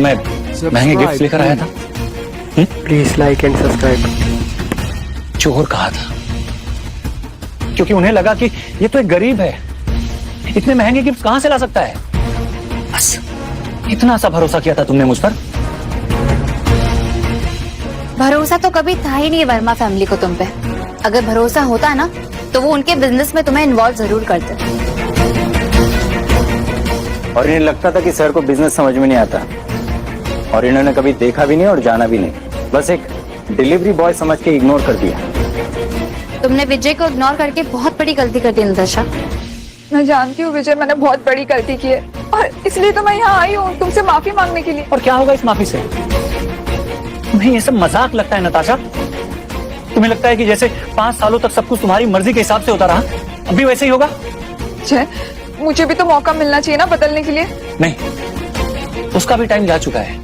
मैं महंगे गिफ्ट लेकर आया था? Please like and subscribe. चोर कहा था क्योंकि उन्हें लगा कि ये तो एक गरीब है, इतने महंगे गिफ्ट कहां से ला सकता है। बस इतना सा भरोसा किया था तुमने मुझ पर। भरोसा तो कभी था ही नहीं वर्मा फैमिली को तुम पे। अगर भरोसा होता ना तो वो उनके बिजनेस में तुम्हें इन्वॉल्व जरूर करते। और इन्हें लगता था कि सर को बिजनेस समझ में नहीं आता, और इन्होंने कभी देखा भी नहीं और जाना भी नहीं, बस एक डिलीवरी बॉय समझ के इग्नोर कर दिया। तुमने विजय को इग्नोर करके बहुत बड़ी गलती कर दी नताशा। मैं जानती हूँ विजय, मैंने बहुत बड़ी गलती की है और इसलिए तो मैं यहाँ आई हूँ तुमसे माफी मांगने के लिए। और क्या होगा इस माफी से? तुम्हें ये सब मजाक लगता है नताशा? तुम्हें लगता है कि जैसे 5 सालों तक सब कुछ तुम्हारी मर्जी के हिसाब से होता रहा, अब भी वैसे ही होगा? जय, मुझे भी तो मौका मिलना चाहिए ना बदलने के लिए। नहीं, उसका भी टाइम जा चुका है।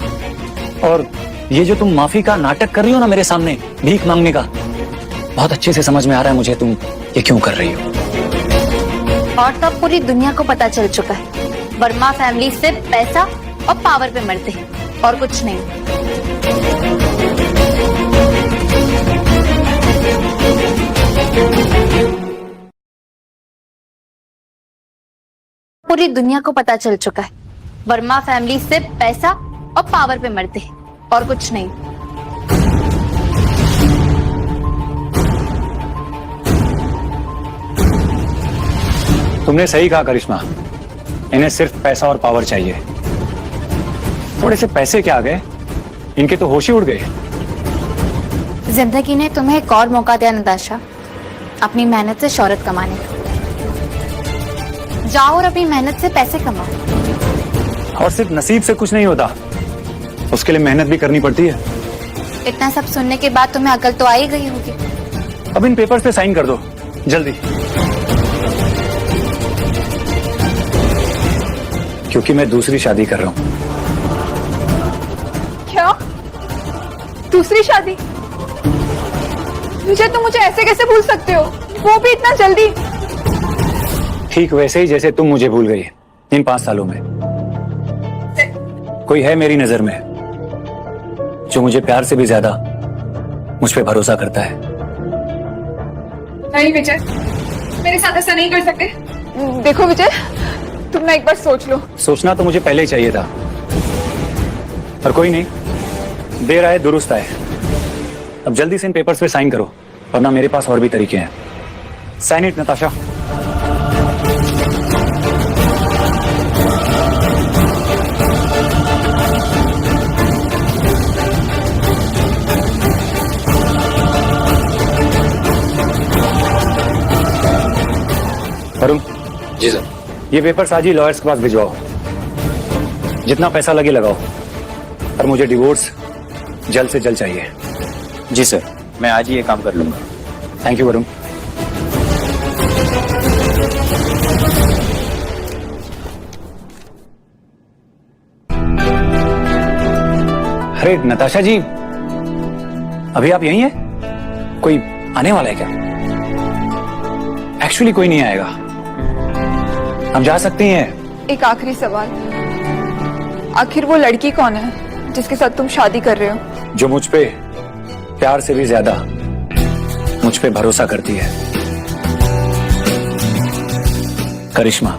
और ये जो तुम माफी का नाटक कर रही हो ना मेरे सामने, भीख मांगने का, बहुत अच्छे से समझ में आ रहा है मुझे तुम ये क्यों कर रही हो। और तब पूरी दुनिया को पता चल चुका है वर्मा फैमिली सिर्फ पैसा और पावर पे मरते हैं और कुछ नहीं। पूरी दुनिया को पता चल चुका है वर्मा फैमिली सिर्फ पैसा और पावर पे मरते हैं और कुछ नहीं। तुमने सही कहा करिश्मा, इन्हें सिर्फ पैसा और पावर चाहिए। थोड़े से पैसे क्या आ गए, इनके तो होश ही उड़ गए। जिंदगी ने तुम्हें एक और मौका दिया नताशा, अपनी मेहनत से शोहरत कमाने का। जाओ और अपनी मेहनत से पैसे कमाओ। और सिर्फ नसीब से कुछ नहीं होता, उसके लिए मेहनत भी करनी पड़ती है। इतना सब सुनने के बाद तुम्हें अकल तो आ ही गई होगी। अब इन पेपर्स पे साइन कर दो जल्दी, क्योंकि मैं दूसरी शादी कर रहा हूँ। क्या? दूसरी शादी? विजय, तुम मुझे ऐसे कैसे भूल सकते हो, वो भी इतना जल्दी? ठीक वैसे ही जैसे तुम मुझे भूल गई इन 5 सालों में। कोई है मेरी नजर में जो मुझे प्यार से भी ज्यादा मुझ पे भरोसा करता है। नहीं विजय, मेरे साथ ऐसा नहीं कर सकते। देखो विजय, तुम ना एक बार सोच लो। सोचना तो मुझे पहले ही चाहिए था, पर कोई नहीं, देर आए दुरुस्त आए। अब जल्दी से इन पेपर्स पे साइन करो, वरना मेरे पास और भी तरीके हैं। Sign it Natasha. Varun ji sir. ये पेपर्स आज ही लॉयर्स के पास भिजवाओ, जितना पैसा लगे लगाओ, और मुझे डिवोर्स जल्द से जल्द चाहिए। जी सर, मैं आज ही ये काम कर लूंगा। Thank you Varun. अरे नताशा जी, अभी आप यहीं हैं? कोई आने वाला है क्या? एक्चुअली कोई नहीं आएगा, हम जा सकते हैं। एक आखिरी सवाल, आखिर वो लड़की कौन है जिसके साथ तुम शादी कर रहे हो? जो मुझ पे प्यार से भी ज्यादा मुझ पे भरोसा करती है, करिश्मा।